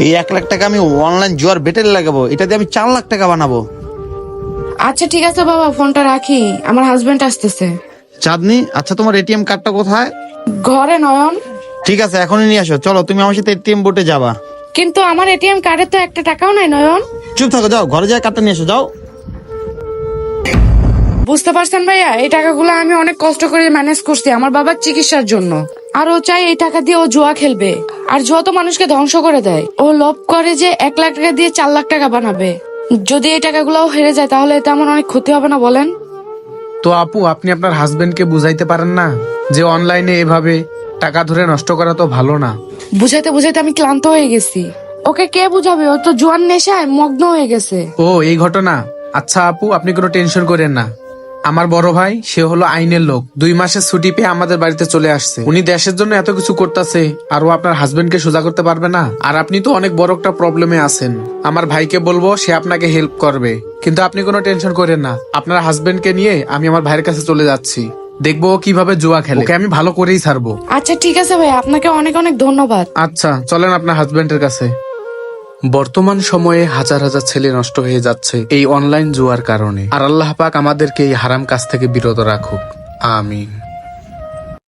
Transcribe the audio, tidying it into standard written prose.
এই 1 লাখ টাকা আমি অনলাইন জুয়ার বেটের লাগাবো, এটা দিয়ে আমি 4 লাখ টাকা বানাবো। আচ্ছা ঠিক আছে বাবা, ফোনটা রাখি, আমার হাজবেন্ড আসতেছে। চাঁদনি, আচ্ছা তোমার এটিএম কার্ডটা কোথায়? ঘরে নয়ন। ঠিক আছে, এখনই নিয়ে আসো। চলো, তুমি আমার সাথে এটিএম বোটে যাবা। কিন্তু আমার এটিএম কার্ডে তো একটা টাকাও নাই নয়ন। চুপ থাকো, যাও ঘরে যাই কার্ডটা নিয়ে এসো, যাও। বুঝতে পারছেন ভাইয়া, এই টাকাগুলো আমি অনেক কষ্ট করে ম্যানেজ করছি আমার বাবার চিকিৎসার জন্য। আর ও চাই এই টাকা দিয়ে ও জুয়া খেলবে, আর জুয়া তো মানুষকে ধ্বংস করে দেয়। ও লোভ করে যে 1 লাখ টাকা দিয়ে 4 লাখ টাকা বানাবে। যদি এই টাকাগুলো হেরে যায় তাহলে এটা আমার অনেক ক্ষতি হবে না বলেন? তো আপু, আপনি আপনার হাজবেন্ডকে বুঝাইতে পারেন না যে অনলাইনে এভাবে টাকা ধরে নষ্ট করা তো ভালো না? বুঝাইতে বুঝাইতে আমি ক্লান্ত হয়ে গেছি। ওকে কে বুঝাবে? ও তো জুয়ার নেশায় মগ্ন হয়ে গেছে। ও এই ঘটনা। আচ্ছা আপু, আপনি কোনো টেনশন করেন না। আমার বড় ভাই, সে হলো আইনের লোক, 2 মাসের ছুটি পেয়ে আমাদের বাড়িতে চলে আসছে। উনি দেশের জন্য এত কিছু করতেছে, আর ও আপনার হাজবেন্ডকে সোজা করতে পারবে না? আর আপনি তো অনেক বড় একটা প্রবলেমে আছেন। আমার ভাইকে বলবো, সে আপনাকে হেল্প করবে। কিন্তু আপনি কোনো টেনশন করেন না, আপনার হাজবেন্ডকে নিয়ে আমি আমার ভাইয়ের কাছে চলে যাচ্ছি। দেখবো ও কিভাবে জুয়া খেলে, ওকে আমি ভালো করেই ছাড়বো। আচ্ছা ঠিক আছে ভাই, আপনাকে অনেক অনেক ধন্যবাদ। আচ্ছা চলেন আপনার হাজবেন্ডের কাছে। বর্তমান সময়ে হাজার হাজার ছেলে নষ্ট হয়ে যাচ্ছে এই অনলাইন জুয়ার কারণে। আর আল্লাহ পাক আমাদেরকে এই হারাম কাজ থেকে বিরত রাখুক। আমিন।